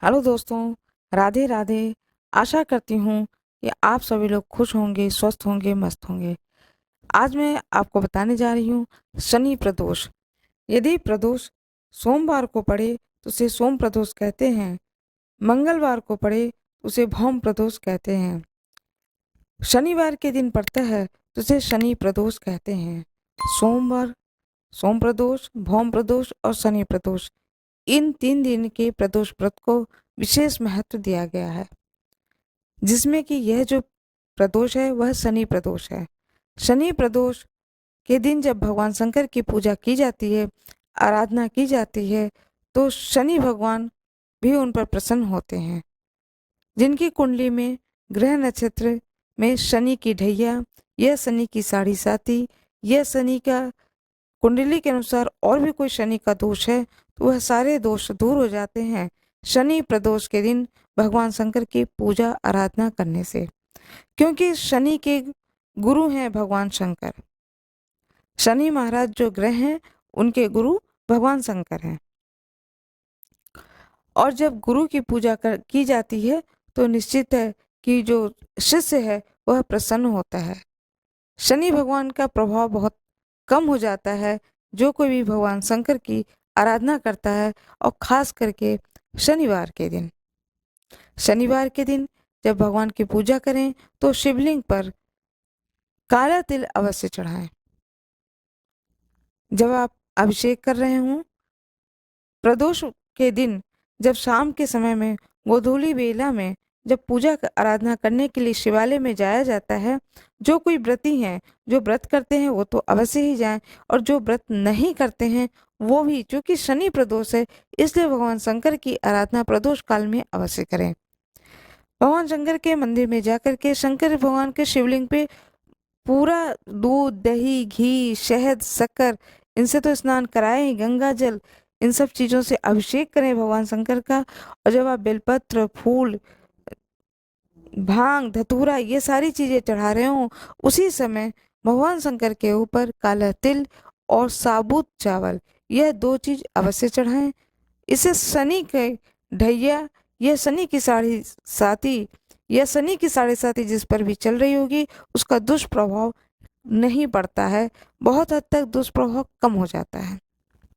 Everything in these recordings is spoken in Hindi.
हेलो दोस्तों, राधे राधे। आशा करती हूँ कि आप सभी लोग खुश होंगे, स्वस्थ होंगे, मस्त होंगे। आज मैं आपको बताने जा रही हूँ शनि प्रदोष। यदि प्रदोष सोमवार को पड़े तो उसे सोम प्रदोष कहते हैं। मंगलवार को पड़े तो उसे भौम प्रदोष कहते हैं। शनिवार के दिन पड़ता है तो उसे शनि प्रदोष कहते हैं। सोमवार, सोम प्रदोष, भौम प्रदोष और शनि प्रदोष, इन 3 दिन के प्रदोष व्रत को विशेष महत्व दिया गया है, जिसमें कि यह जो प्रदोष है वह शनि प्रदोष है। शनि प्रदोष के दिन जब भगवान शंकर की पूजा की जाती है, आराधना की जाती है, तो शनि भगवान भी उन पर प्रसन्न होते हैं। जिनकी कुंडली में ग्रह नक्षत्र में शनि की ढैया, यह शनि की साढ़ी साती, यह शनि का कुंडली के अनुसार और भी कोई शनि का दोष है तो वह सारे दोष दूर हो जाते हैं शनि प्रदोष के दिन भगवान शंकर की पूजा आराधना करने से। क्योंकि शनि के गुरु हैं भगवान शंकर। शनि महाराज जो ग्रह हैं उनके गुरु भगवान शंकर हैं। और जब गुरु की पूजा की जाती है तो निश्चित है कि जो शिष्य है वह प्रसन्न होता है। शनि भगवान का प्रभाव बहुत कम हो जाता है जो कोई भी भगवान शंकर की आराधना करता है, और खास करके शनिवार के दिन। शनिवार के दिन जब भगवान की पूजा करें तो शिवलिंग पर काला तिल अवश्य चढ़ाएं। जब आप अभिषेक कर रहे हों, प्रदोष के दिन जब शाम के समय में गोधूली बेला में जब पूजा आराधना करने के लिए शिवालय में जाया जाता है, जो कोई व्रती हैं, जो व्रत करते हैं वो तो अवश्य ही जाएं, और जो व्रत नहीं करते हैं वो भी, क्योंकि शनि प्रदोष है इसलिए भगवान शंकर की आराधना प्रदोष काल में अवश्य करें। भगवान शंकर के मंदिर में जाकर के शंकर भगवान के शिवलिंग पे पूरा दूध, दही, घी, शहद, शक्कर, इनसे तो स्नान कराएं, गंगा जल, इन सब चीज़ों से अभिषेक करें भगवान शंकर का। और जब आप बेलपत्र, फूल, भांग, धतूरा, ये सारी चीज़ें चढ़ा रहे हों, उसी समय भगवान शंकर के ऊपर काला तिल और साबुत चावल, यह 2 चीज़ अवश्य चढ़ाएं। इससे शनि के ढैया, यह शनि की साढ़े साती, यह शनि की साढ़े साती जिस पर भी चल रही होगी उसका दुष्प्रभाव नहीं पड़ता है, बहुत हद तक दुष्प्रभाव कम हो जाता है।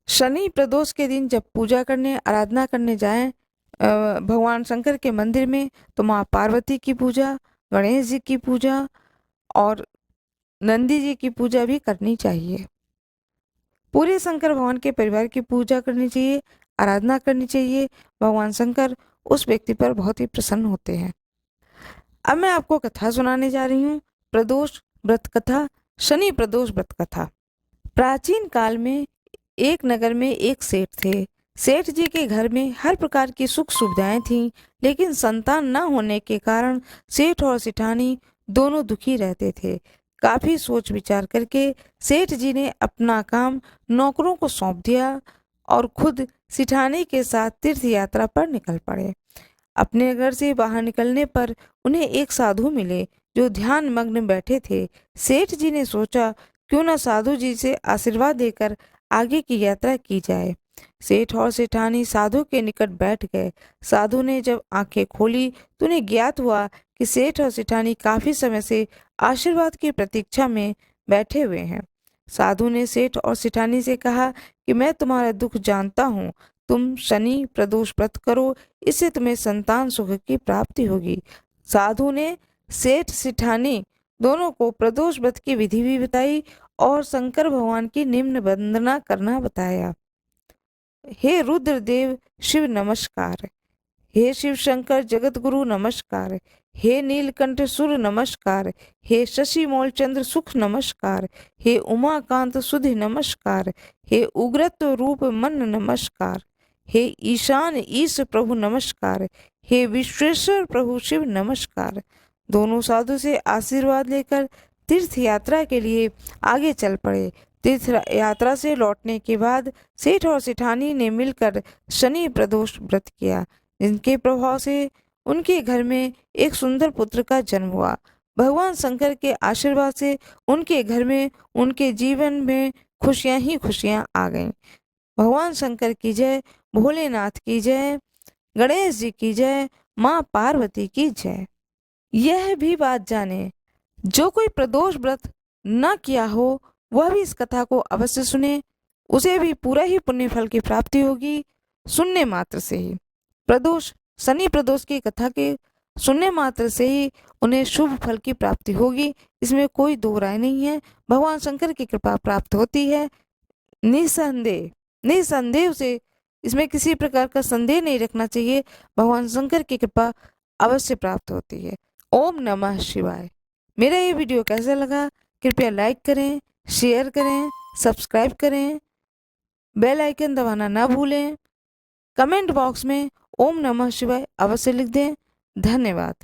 शनि प्रदोष के दिन जब पूजा करने, आराधना करने जाएं भगवान शंकर के मंदिर में, तो माँ पार्वती की पूजा, गणेश जी की पूजा और नंदी जी की पूजा भी करनी चाहिए। पूरे शंकर भगवान के परिवार की पूजा करनी चाहिए, आराधना करनी चाहिए। भगवान शंकर उस व्यक्ति पर बहुत ही प्रसन्न होते हैं। अब मैं आपको कथा सुनाने जा रही हूँ, प्रदोष व्रत कथा, शनि प्रदोष व्रत कथा। प्राचीन काल में एक नगर में एक सेठ थे। सेठ जी के घर में हर प्रकार की सुख सुविधाएं थीं, लेकिन संतान न होने के कारण सेठ और सेठानी दोनों दुखी रहते थे। काफी सोच विचार करके सेठ जी ने अपना काम नौकरों को सौंप दिया और खुद सेठानी के साथ तीर्थ यात्रा पर निकल पड़े। अपने घर से बाहर निकलने पर उन्हें एक साधु मिले जो ध्यान मग्न बैठे थे। सेठ जी ने सोचा क्यों न साधु जी से आशीर्वाद देकर आगे की यात्रा की जाए। सेठ और सेठानी साधु के निकट बैठ गए। साधु ने जब आंखें खोली तो उन्हें ज्ञात हुआ कि सेठ और सेठानी काफी समय से आशीर्वाद की प्रतीक्षा में बैठे हुए हैं। साधु ने सेठ और सेठानी से कहा कि मैं तुम्हारा दुख जानता हूँ, तुम शनि प्रदोष व्रत करो, इससे तुम्हें संतान सुख की प्राप्ति होगी। साधु ने सेठ सेठानी दोनों को प्रदोष व्रत की विधि भी बताई और शंकर भगवान की निम्न वंदना करना बताया। हे रुद्रदेव शिव नमस्कार, हे शिव शंकर जगत गुरु नमस्कार, हे नीलकंठ सुर नमस्कार, हे शशि मौल चंद्र सुख नमस्कार, हे उमाकांत सुधि नमस्कार, हे उग्रत रूप मन नमस्कार, हे ईशान ईश प्रभु नमस्कार, हे विश्वेश्वर प्रभु शिव नमस्कार। दोनों साधु से आशीर्वाद लेकर तीर्थ यात्रा के लिए आगे चल पड़े। तीर्थ यात्रा से लौटने के बाद सेठ और सेठानी ने मिलकर शनि प्रदोष व्रत किया, जिनके प्रभाव से उनके घर में एक सुंदर पुत्र का जन्म हुआ। भगवान शंकर के आशीर्वाद से उनके घर में, उनके जीवन में खुशियां ही खुशियां आ गईं। भगवान शंकर की जय, भोलेनाथ की जय, गणेश जी की जय, माँ पार्वती की जय। यह भी बात जाने, जो कोई प्रदोष व्रत न किया हो वह भी इस कथा को अवश्य सुने, उसे भी पूरा ही पुण्य फल की प्राप्ति होगी सुनने मात्र से ही। प्रदोष, शनि प्रदोष की कथा के सुनने मात्र से ही उन्हें शुभ फल की प्राप्ति होगी, इसमें कोई दो राय नहीं है। भगवान शंकर की कृपा प्राप्त होती है, निसंदेह, निसंदेह उसे, इसमें किसी प्रकार का संदेह नहीं रखना चाहिए। भगवान शंकर की कृपा अवश्य प्राप्त होती है। ओम नमः शिवाय। मेरा ये वीडियो कैसा लगा कृपया लाइक करें, शेयर करें, सब्सक्राइब करें, बेल आइकन दबाना ना भूलें। कमेंट बॉक्स में ओम नमः शिवाय अवश्य लिख दें। धन्यवाद।